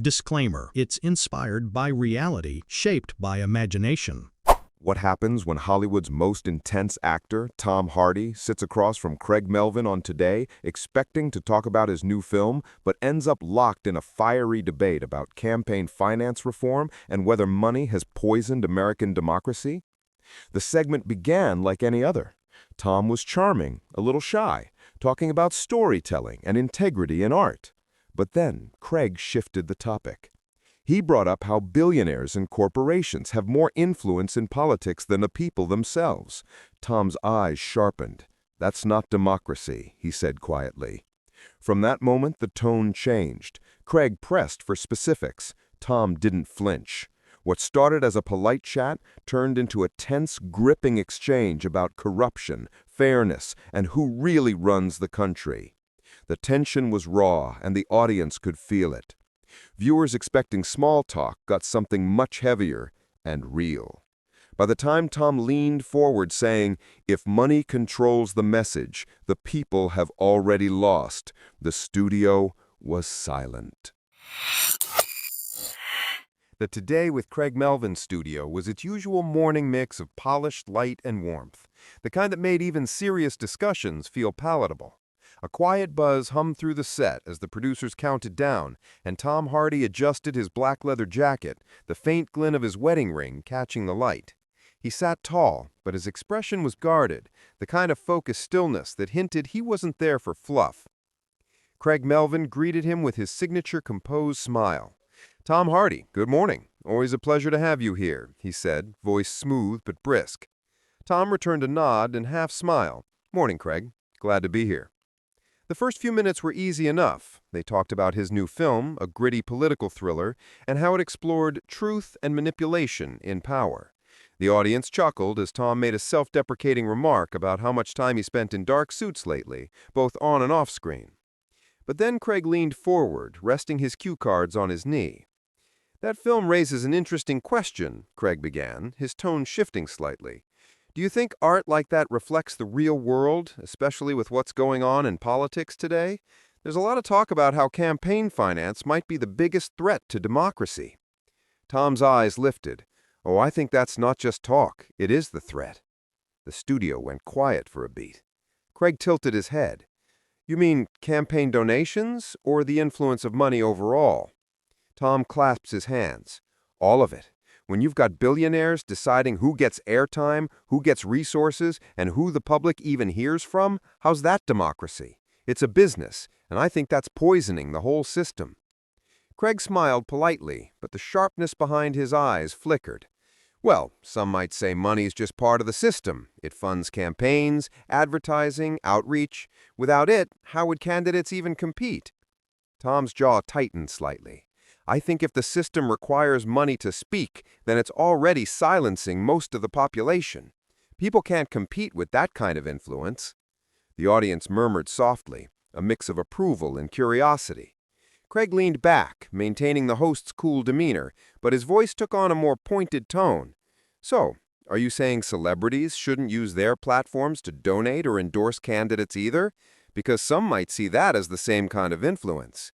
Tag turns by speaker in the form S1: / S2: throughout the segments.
S1: Disclaimer: it's inspired by reality, shaped by imagination.
S2: What happens when Hollywood's most intense actor, Tom Hardy, sits across from Craig Melvin on Today, expecting to talk about his new film, but ends up locked in a fiery debate about campaign finance reform and whether money has poisoned American democracy? The segment began like any other. Tom was charming, a little shy, talking about storytelling and integrity in art. But then Craig shifted the topic. He brought up how billionaires and corporations have more influence in politics than the people themselves. Tom's eyes sharpened. "That's not democracy," he said quietly. From that moment, the tone changed. Craig pressed for specifics. Tom didn't flinch. What started as a polite chat turned into a tense, gripping exchange about corruption, fairness, and who really runs the country. The tension was raw, and the audience could feel it. Viewers expecting small talk got something much heavier and real. By the time Tom leaned forward saying, "If money controls the message, the people have already lost," the studio was silent. The Today with Craig Melvin studio was its usual morning mix of polished light and warmth, the kind that made even serious discussions feel palatable. A quiet buzz hummed through the set as the producers counted down, and Tom Hardy adjusted his black leather jacket, the faint glint of his wedding ring catching the light. He sat tall, but his expression was guarded, the kind of focused stillness that hinted he wasn't there for fluff. Craig Melvin greeted him with his signature composed smile. "Tom Hardy, good morning. Always a pleasure to have you here," he said, voice smooth but brisk. Tom returned a nod and half smile. "Morning, Craig. Glad to be here." The first few minutes were easy enough. They talked about his new film, a gritty political thriller, and how it explored truth and manipulation in power. The audience chuckled as Tom made a self-deprecating remark about how much time he spent in dark suits lately, both on and off screen. But then Craig leaned forward, resting his cue cards on his knee. "That film raises an interesting question," Craig began, his tone shifting slightly. "Do you think art like that reflects the real world, especially with what's going on in politics today? There's a lot of talk about how campaign finance might be the biggest threat to democracy." Tom's eyes lifted. "Oh, I think that's not just talk. It is the threat." The studio went quiet for a beat. Craig tilted his head. "You mean campaign donations or the influence of money overall?" Tom clasped his hands. "All of it. When you've got billionaires deciding who gets airtime, who gets resources, and who the public even hears from, how's that democracy? It's a business, and I think that's poisoning the whole system." Craig smiled politely, but the sharpness behind his eyes flickered. "Well, some might say money's just part of the system. It funds campaigns, advertising, outreach. Without it, how would candidates even compete?" Tom's jaw tightened slightly. "I think if the system requires money to speak, then it's already silencing most of the population. People can't compete with that kind of influence." The audience murmured softly, a mix of approval and curiosity. Craig leaned back, maintaining the host's cool demeanor, but his voice took on a more pointed tone. "So, are you saying celebrities shouldn't use their platforms to donate or endorse candidates either? Because some might see that as the same kind of influence."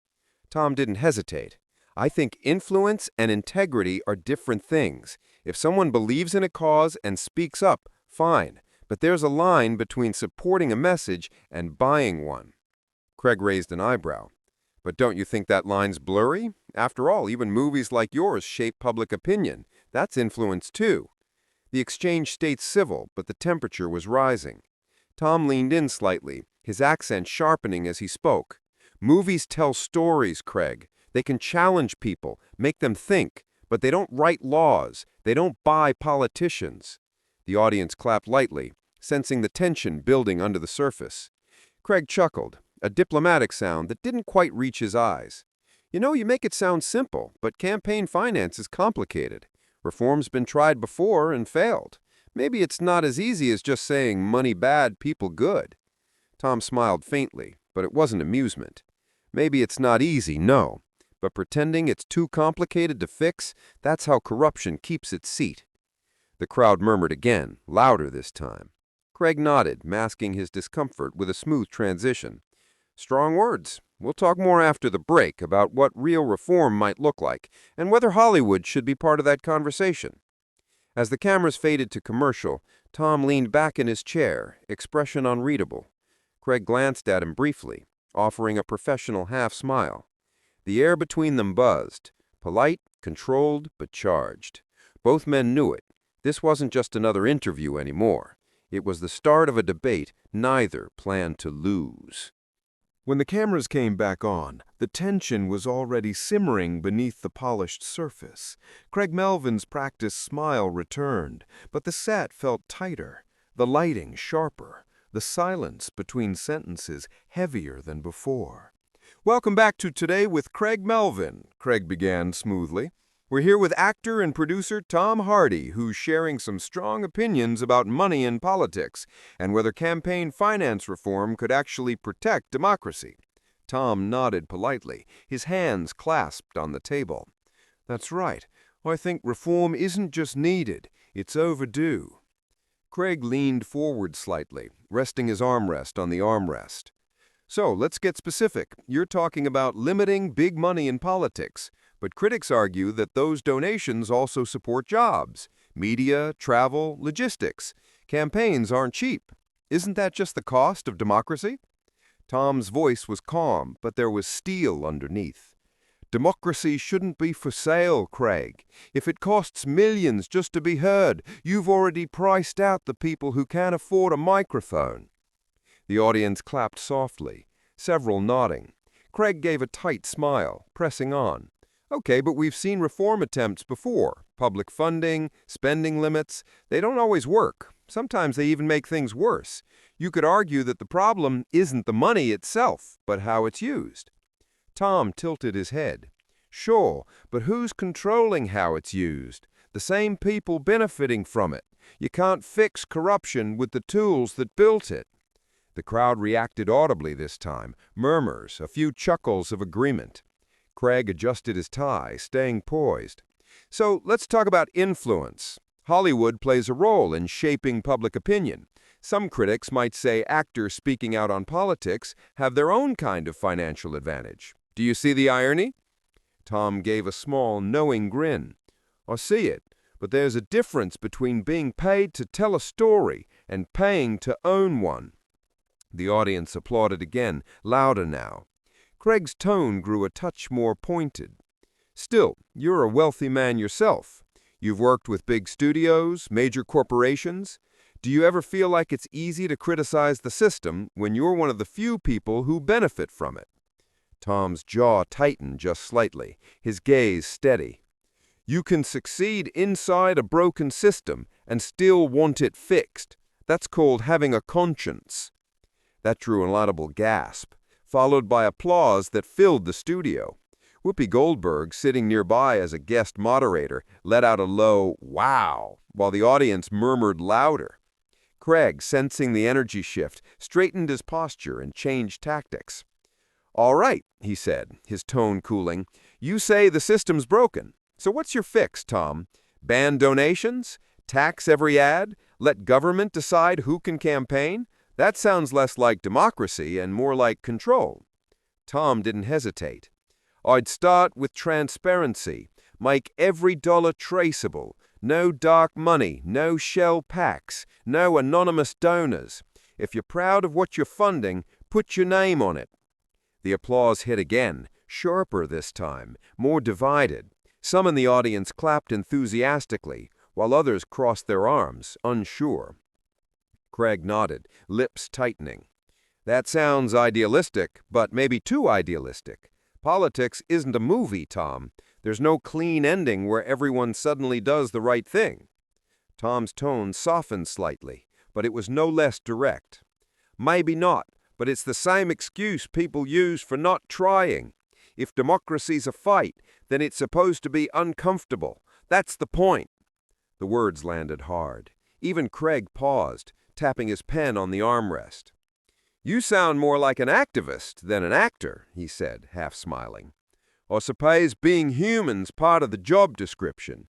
S2: Tom didn't hesitate. "I think influence and integrity are different things. If someone believes in a cause and speaks up, fine. But there's a line between supporting a message and buying one." Craig raised an eyebrow. "But don't you think that line's blurry? After all, even movies like yours shape public opinion. That's influence too." The exchange stayed civil, but the temperature was rising. Tom leaned in slightly, his accent sharpening as he spoke. "Movies tell stories, Craig. They can challenge people, make them think, but they don't write laws. They don't buy politicians." The audience clapped lightly, sensing the tension building under the surface. Craig chuckled, a diplomatic sound that didn't quite reach his eyes. "You know, you make it sound simple, but campaign finance is complicated. Reform's been tried before and failed. Maybe it's not as easy as just saying money bad, people good." Tom smiled faintly, but it wasn't amusement. "Maybe it's not easy, no. But pretending it's too complicated to fix, that's how corruption keeps its seat." The crowd murmured again, louder this time. Craig nodded, masking his discomfort with a smooth transition. "Strong words. We'll talk more after the break about what real reform might look like and whether Hollywood should be part of that conversation. As the cameras faded to commercial, Tom leaned back in his chair, expression unreadable. Craig glanced at him briefly, offering a professional half-smile. The air between them buzzed, polite, controlled, but charged. Both men knew it. This wasn't just another interview anymore. It was the start of a debate neither planned to lose. When the cameras came back on, the tension was already simmering beneath the polished surface. Craig Melvin's practiced smile returned, but the set felt tighter, the lighting sharper, the silence between sentences heavier than before. "Welcome back to Today with Craig Melvin," Craig began smoothly. "We're here with actor and producer Tom Hardy, who's sharing some strong opinions about money in politics and whether campaign finance reform could actually protect democracy." Tom nodded politely, his hands clasped on the table. "That's right. I think reform isn't just needed, it's overdue." Craig leaned forward slightly, resting his armrest on the armrest. "So, let's get specific. You're talking about limiting big money in politics. But critics argue that those donations also support jobs, media, travel, logistics. Campaigns aren't cheap. Isn't that just the cost of democracy?" Tom's voice was calm, but there was steel underneath. "Democracy shouldn't be for sale, Craig. If it costs millions just to be heard, you've already priced out the people who can't afford a microphone." The audience clapped softly, several nodding. Craig gave a tight smile, pressing on. "Okay, but we've seen reform attempts before. Public funding, spending limits, they don't always work. Sometimes they even make things worse. You could argue that the problem isn't the money itself, but how it's used." Tom tilted his head. "Sure, but who's controlling how it's used? The same people benefiting from it. You can't fix corruption with the tools that built it." The crowd reacted audibly this time, murmurs, a few chuckles of agreement. Craig adjusted his tie, staying poised. "So let's talk about influence. Hollywood plays a role in shaping public opinion. Some critics might say actors speaking out on politics have their own kind of financial advantage. Do you see the irony?" Tom gave a small, knowing grin. "I see it, but there's a difference between being paid to tell a story and paying to own one." The audience applauded again, louder now. Craig's tone grew a touch more pointed. "Still, you're a wealthy man yourself. You've worked with big studios, major corporations. Do you ever feel like it's easy to criticize the system when you're one of the few people who benefit from it?" Tom's jaw tightened just slightly, his gaze steady. "You can succeed inside a broken system and still want it fixed. That's called having a conscience." That drew an audible gasp, followed by applause that filled the studio. Whoopi Goldberg, sitting nearby as a guest moderator, let out a low "wow," while the audience murmured louder. Craig, sensing the energy shift, straightened his posture and changed tactics. "All right," he said, his tone cooling. "You say the system's broken. So what's your fix, Tom? Ban donations? Tax every ad? Let government decide who can campaign? That sounds less like democracy and more like control." Tom didn't hesitate. "I'd start with transparency. Make every dollar traceable. No dark money, no shell PACs, no anonymous donors. If you're proud of what you're funding, put your name on it." The applause hit again, sharper this time, more divided. Some in the audience clapped enthusiastically, while others crossed their arms, unsure. Craig nodded, lips tightening. "That sounds idealistic, but maybe too idealistic. Politics isn't a movie, Tom. There's no clean ending where everyone suddenly does the right thing." Tom's tone softened slightly, but it was no less direct. "Maybe not, but it's the same excuse people use for not trying. If democracy's a fight, then it's supposed to be uncomfortable. That's the point." The words landed hard. Even Craig paused, tapping his pen on the armrest. "You sound more like an activist than an actor," he said, half smiling. "I suppose being human's part of the job description."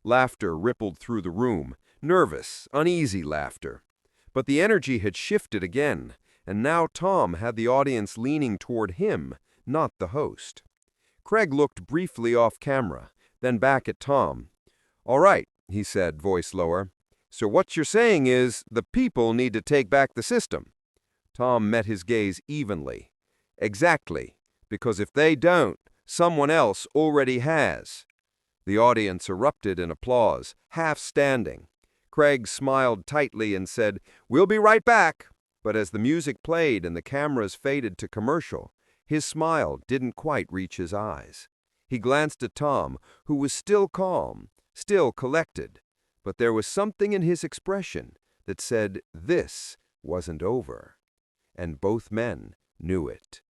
S2: Laughter rippled through the room, nervous, uneasy laughter. But the energy had shifted again, and now Tom had the audience leaning toward him, not the host. Craig looked briefly off camera, then back at Tom. "All right," he said, voice lower. "So what you're saying is the people need to take back the system." Tom met his gaze evenly. "Exactly, because if they don't, someone else already has." The audience erupted in applause, half standing. Craig smiled tightly and said, "We'll be right back." But as the music played and the cameras faded to commercial, his smile didn't quite reach his eyes. He glanced at Tom, who was still calm, still collected, but there was something in his expression that said this wasn't over. And both men knew it.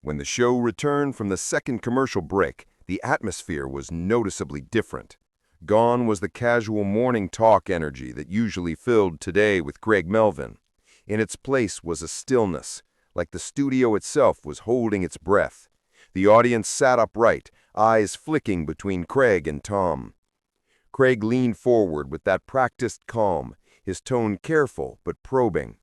S2: When the show returned from the second commercial break, the atmosphere was noticeably different. Gone was the casual morning talk energy that usually filled Today with Craig Melvin. In its place was a stillness, like the studio itself was holding its breath. The audience sat upright, eyes flicking between Craig and Tom. Craig leaned forward with that practiced calm, his tone careful but probing.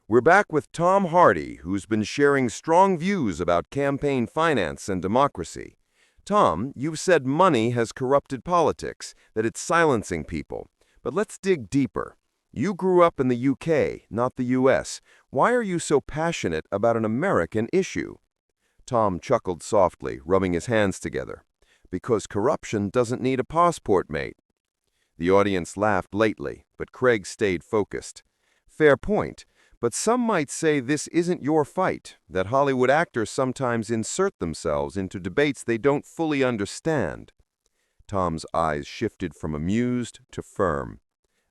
S2: "We're back with Tom Hardy, who's been sharing strong views about campaign finance and democracy. Tom, you've said money has corrupted politics, that it's silencing people. But let's dig deeper. You grew up in the UK, not the US. Why are you so passionate about an American issue?" Tom chuckled softly, rubbing his hands together. "Because corruption doesn't need a passport, mate." The audience laughed lately, but Craig stayed focused. "Fair point. But some might say this isn't your fight, that Hollywood actors sometimes insert themselves into debates they don't fully understand." Tom's eyes shifted from amused to firm.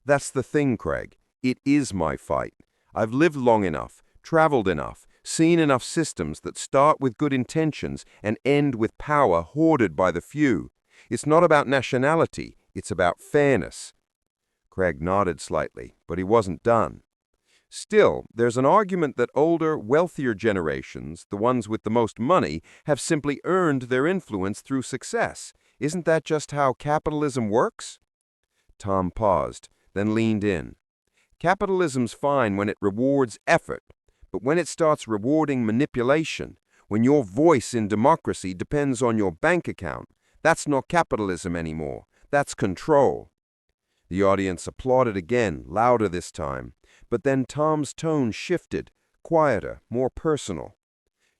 S2: "That's the thing, Craig. It is my fight. I've lived long enough, traveled enough, seen enough systems that start with good intentions and end with power hoarded by the few. It's not about nationality, it's about fairness." Craig nodded slightly, but he wasn't done. "Still, there's an argument that older, wealthier generations, the ones with the most money, have simply earned their influence through success. Isn't that just how capitalism works?" Tom paused, then leaned in. "Capitalism's fine when it rewards effort, but when it starts rewarding manipulation, when your voice in democracy depends on your bank account, that's not capitalism anymore. That's control." The audience applauded again, louder this time. But then Tom's tone shifted, quieter, more personal.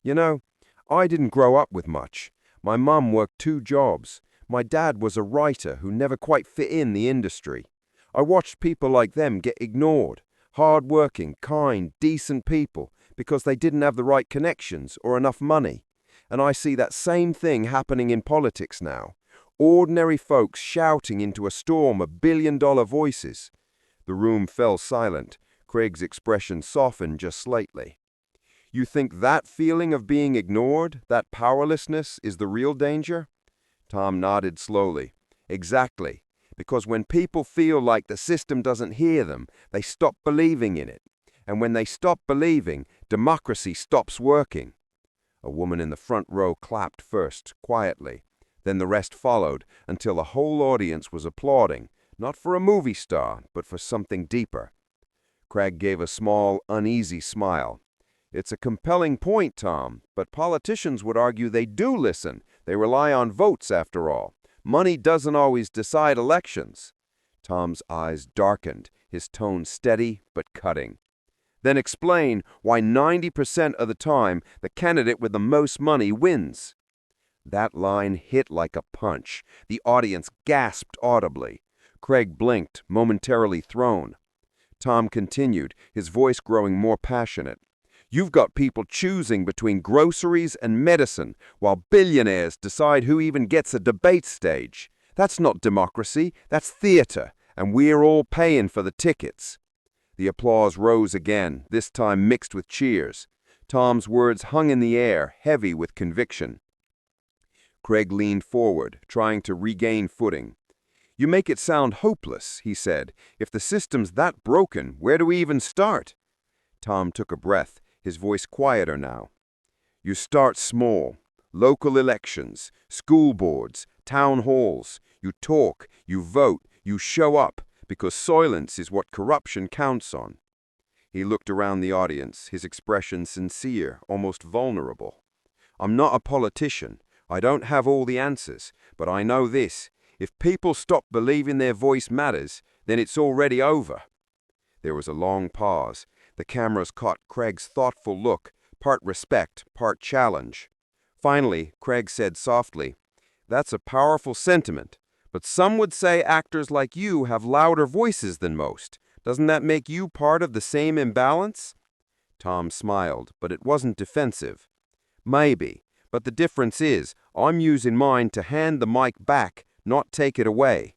S2: "You know, I didn't grow up with much. My mum worked 2 jobs. My dad was a writer who never quite fit in the industry. I watched people like them get ignored, hard-working, kind, decent people, because they didn't have the right connections or enough money. And I see that same thing happening in politics now. Ordinary folks shouting into a storm of billion-dollar voices." The room fell silent. Craig's expression softened just slightly. "You think that feeling of being ignored, that powerlessness, is the real danger?" Tom nodded slowly. "Exactly. Because when people feel like the system doesn't hear them, they stop believing in it. And when they stop believing, democracy stops working." A woman in the front row clapped first, quietly. Then the rest followed, until the whole audience was applauding, not for a movie star, but for something deeper. Craig gave a small, uneasy smile. "It's a compelling point, Tom, but politicians would argue they do listen. They rely on votes, after all. Money doesn't always decide elections." Tom's eyes darkened, his tone steady but cutting. "Then explain why 90% of the time the candidate with the most money wins." That line hit like a punch. The audience gasped audibly. Craig blinked, momentarily thrown. Tom continued, his voice growing more passionate. "You've got people choosing between groceries and medicine, while billionaires decide who even gets a debate stage. That's not democracy, that's theater, and we're all paying for the tickets." The applause rose again, this time mixed with cheers. Tom's words hung in the air, heavy with conviction. Craig leaned forward, trying to regain footing. "You make it sound hopeless," he said. "If the system's that broken, where do we even start?" Tom took a breath, his voice quieter now. "You start small. Local elections, school boards, town halls. You talk, you vote, you show up, because silence is what corruption counts on." He looked around the audience, his expression sincere, almost vulnerable. I'm not a politician. I don't have all the answers, but I know this. If people stop believing their voice matters, then it's already over." There was a long pause. The cameras caught Craig's thoughtful look, part respect, part challenge. Finally, Craig said softly, "That's a powerful sentiment, but some would say actors like you have louder voices than most. Doesn't that make you part of the same imbalance?" Tom smiled, but it wasn't defensive. "Maybe, but the difference is, I'm using mine to hand the mic back, not take it away."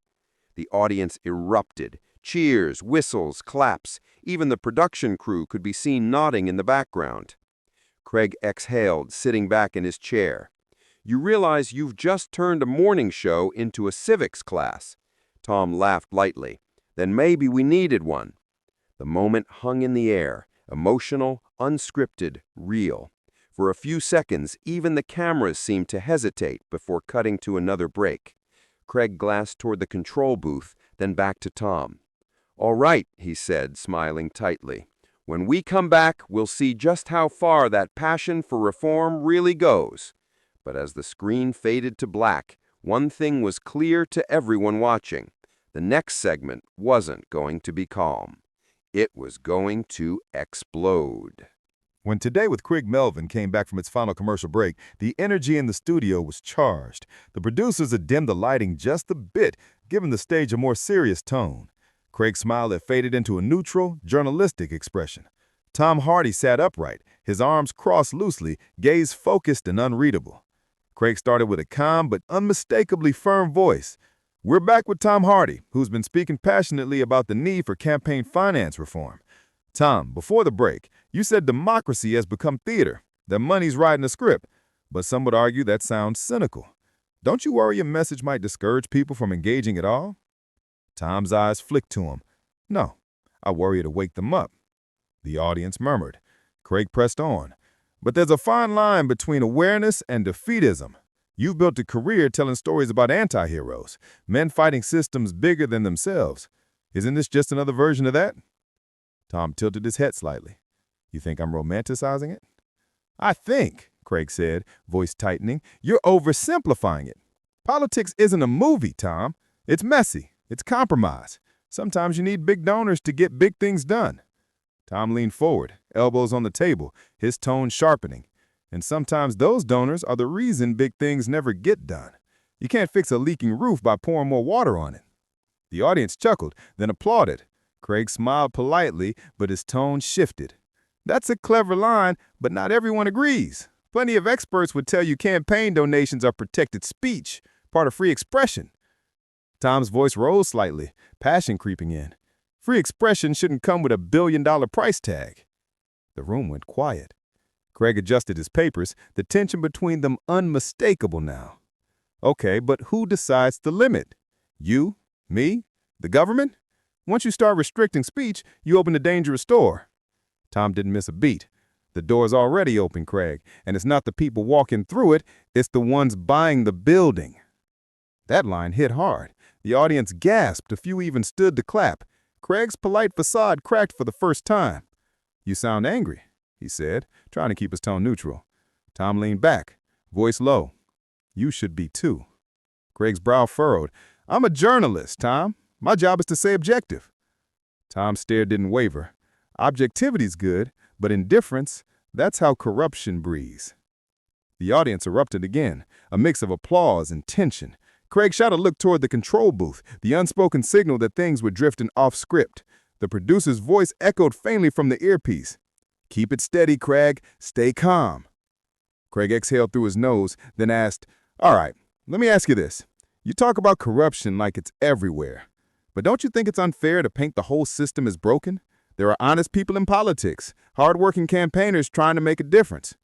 S2: The audience erupted. Cheers, whistles, claps. Even the production crew could be seen nodding in the background. Craig exhaled, sitting back in his chair. "You realize you've just turned a morning show into a civics class." Tom laughed lightly. "Then maybe we needed one." The moment hung in the air, emotional, unscripted, real. For a few seconds, even the cameras seemed to hesitate before cutting to another break. Craig glanced toward the control booth, then back to Tom. "All right," he said, smiling tightly. "When we come back, we'll see just how far that passion for reform really goes." But as the screen faded to black, one thing was clear to everyone watching. The next segment wasn't going to be calm. It was going to explode.
S3: When Today with Craig Melvin came back from its final commercial break, the energy in the studio was charged. The producers had dimmed the lighting just a bit, giving the stage a more serious tone. Craig's smile had faded into a neutral, journalistic expression. Tom Hardy sat upright, his arms crossed loosely, gaze focused and unreadable. Craig started with a calm but unmistakably firm voice. "We're back with Tom Hardy, who's been speaking passionately about the need for campaign finance reform. Tom, before the break, you said democracy has become theater, that money's writing a script, but some would argue that sounds cynical. Don't you worry your message might discourage people from engaging at all?" Tom's eyes flicked to him. "No, I worry it'll wake them up." The audience murmured. Craig pressed on. "But there's a fine line between awareness and defeatism. You've built a career telling stories about anti-heroes, men fighting systems bigger than themselves. Isn't this just another version of that?" Tom tilted his head slightly. "You think I'm romanticizing it?" "I think," Craig said, voice tightening, "you're oversimplifying it. Politics isn't a movie, Tom. It's messy. It's compromise. Sometimes you need big donors to get big things done." Tom leaned forward, elbows on the table, his tone sharpening. "And sometimes those donors are the reason big things never get done. You can't fix a leaking roof by pouring more water on it." The audience chuckled, then applauded. Craig smiled politely, but his tone shifted. "That's a clever line, but not everyone agrees. Plenty of experts would tell you campaign donations are protected speech, part of free expression." Tom's voice rose slightly, passion creeping in. "Free expression shouldn't come with $1 billion price tag." The room went quiet. Craig adjusted his papers, the tension between them unmistakable now. "Okay, but who decides the limit? You? Me? The government? Once you start restricting speech, you open a dangerous door." Tom didn't miss a beat. "The door's already open, Craig, and it's not the people walking through it, it's the ones buying the building." That line hit hard. The audience gasped, a few even stood to clap. Craig's polite facade cracked for the first time. "You sound angry," he said, trying to keep his tone neutral. Tom leaned back, voice low. "You should be too." Craig's brow furrowed. "I'm a journalist, Tom. My job is to stay objective." Tom's stare didn't waver. "Objectivity's good, but indifference, that's how corruption breathes." The audience erupted again, a mix of applause and tension. Craig shot a look toward the control booth, the unspoken signal that things were drifting off script. The producer's voice echoed faintly from the earpiece. "Keep it steady, Craig. Stay calm." Craig exhaled through his nose, then asked, "All right, let me ask you this. You talk about corruption like it's everywhere. But don't you think it's unfair to paint the whole system as broken? There are honest people in politics, hard-working campaigners trying to make a difference."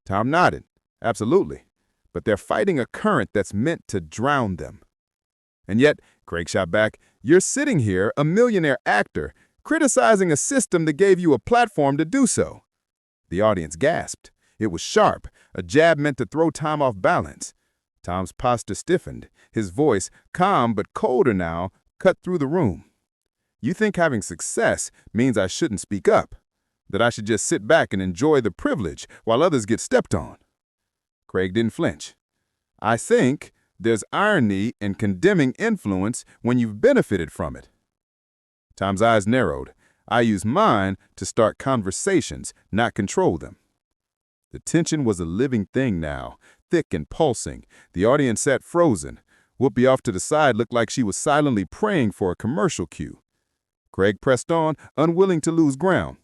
S3: Tom nodded. "Absolutely. But they're fighting a current that's meant to drown them." "And yet," Craig shot back, "you're sitting here, a millionaire actor, criticizing a system that gave you a platform to do so." The audience gasped. It was sharp, a jab meant to throw Tom off balance. Tom's posture stiffened. His voice, calm but colder now, cut through the room. "You think having success means I shouldn't speak up? That I should just sit back and enjoy the privilege while others get stepped on?" Craig didn't flinch. "I think there's irony in condemning influence when you've benefited from it." Tom's eyes narrowed. "I use mine to start conversations, not control them." The tension was a living thing now, thick and pulsing. The audience sat frozen. Whoopi off to the side looked like she was silently praying for a commercial cue. Craig pressed on, unwilling to lose ground.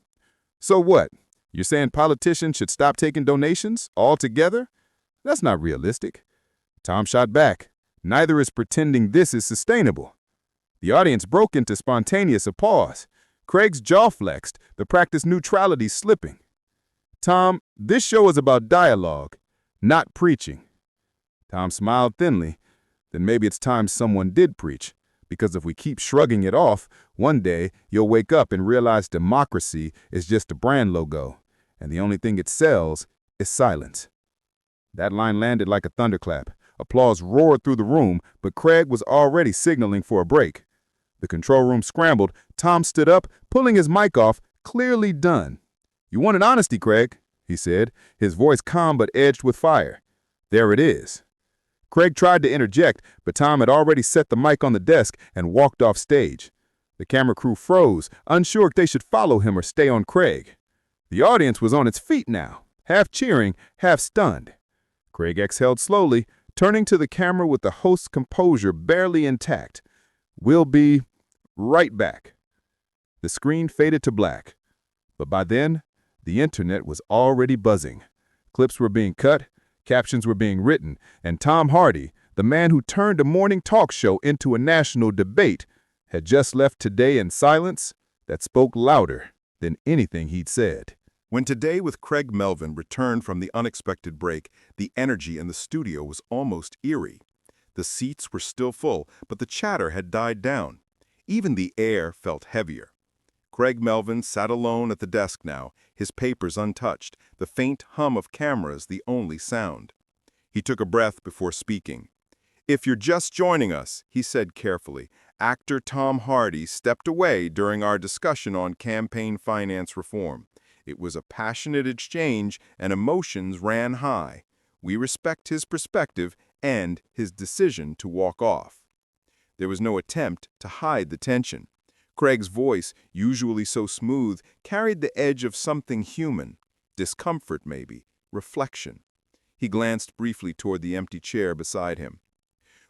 S3: "So what? You're saying politicians should stop taking donations altogether? That's not realistic." Tom shot back. "Neither is pretending this is sustainable." The audience broke into spontaneous applause. Craig's jaw flexed, the practiced neutrality slipping. "Tom, this show is about dialogue, not preaching." Tom smiled thinly. "Then maybe it's time someone did preach, because if we keep shrugging it off, one day you'll wake up and realize democracy is just a brand logo, and the only thing it sells is silence." That line landed like a thunderclap. Applause roared through the room, but Craig was already signaling for a break. The control room scrambled. Tom stood up, pulling his mic off, clearly done. "You wanted honesty, Craig," he said, his voice calm but edged with fire. "There it is." Craig tried to interject, but Tom had already set the mic on the desk and walked off stage. The camera crew froze, unsure if they should follow him or stay on Craig. The audience was on its feet now, half cheering, half stunned. Craig exhaled slowly, turning to the camera with the host's composure barely intact. "We'll be right back." The screen faded to black, but by then, the internet was already buzzing. Clips were being cut, captions were being written, and Tom Hardy, the man who turned a morning talk show into a national debate, had just left Today in silence that spoke louder than anything he'd said.
S2: When Today with Craig Melvin returned from the unexpected break, the energy in the studio was almost eerie. The seats were still full, but the chatter had died down. Even the air felt heavier. Craig Melvin sat alone at the desk now, his papers untouched, the faint hum of cameras the only sound. He took a breath before speaking. "If you're just joining us," he said carefully, "actor Tom Hardy stepped away during our discussion on campaign finance reform. It was a passionate exchange and emotions ran high. We respect his perspective and his decision to walk off." There was no attempt to hide the tension. Craig's voice, usually so smooth, carried the edge of something human. Discomfort, maybe. Reflection. He glanced briefly toward the empty chair beside him.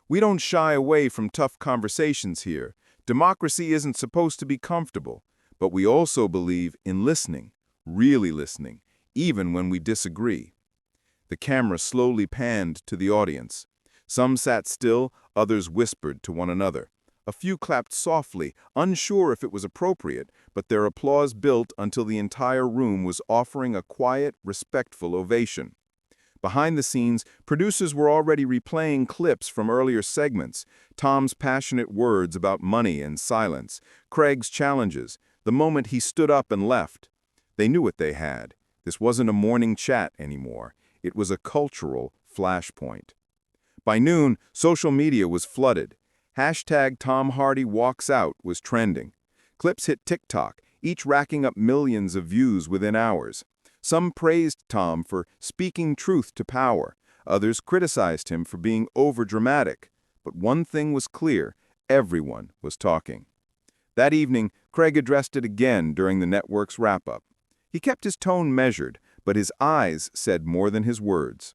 S2: "We don't shy away from tough conversations here. Democracy isn't supposed to be comfortable. But we also believe in listening, really listening, even when we disagree." The camera slowly panned to the audience. Some sat still, others whispered to one another. A few clapped softly, unsure if it was appropriate, but their applause built until the entire room was offering a quiet, respectful ovation. Behind the scenes, producers were already replaying clips from earlier segments, Tom's passionate words about money and silence, Craig's challenges, the moment he stood up and left. They knew what they had. This wasn't a morning chat anymore. It was a cultural flashpoint. By noon, social media was flooded. #TomHardyWalksOut was trending. Clips hit TikTok, each racking up millions of views within hours. Some praised Tom for speaking truth to power. Others criticized him for being overdramatic. But one thing was clear, everyone was talking. That evening, Craig addressed it again during the network's wrap-up. He kept his tone measured, but his eyes said more than his words.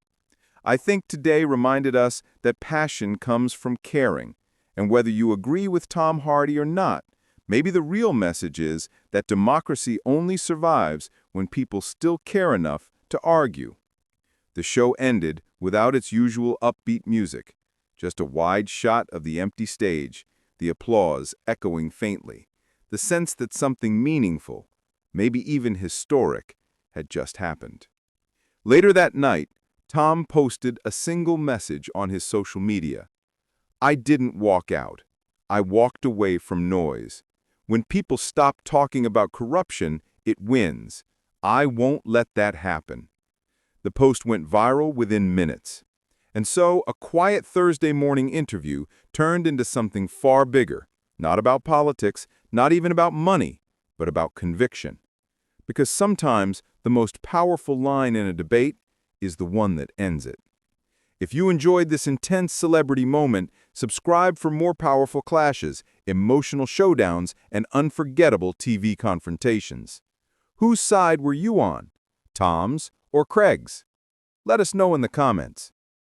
S2: "I think Today reminded us that passion comes from caring. And whether you agree with Tom Hardy or not, maybe the real message is that democracy only survives when people still care enough to argue." The show ended without its usual upbeat music, just a wide shot of the empty stage, the applause echoing faintly, the sense that something meaningful, maybe even historic, had just happened. Later that night, Tom posted a single message on his social media. "I didn't walk out. I walked away from noise. When people stop talking about corruption, it wins. I won't let that happen." The post went viral within minutes. And so, a quiet Thursday morning interview turned into something far bigger, not about politics, not even about money, but about conviction. Because sometimes the most powerful line in a debate is the one that ends it. If you enjoyed this intense celebrity moment, subscribe for more powerful clashes, emotional showdowns, and unforgettable TV confrontations. Whose side were you on? Tom's or Craig's? Let us know in the comments.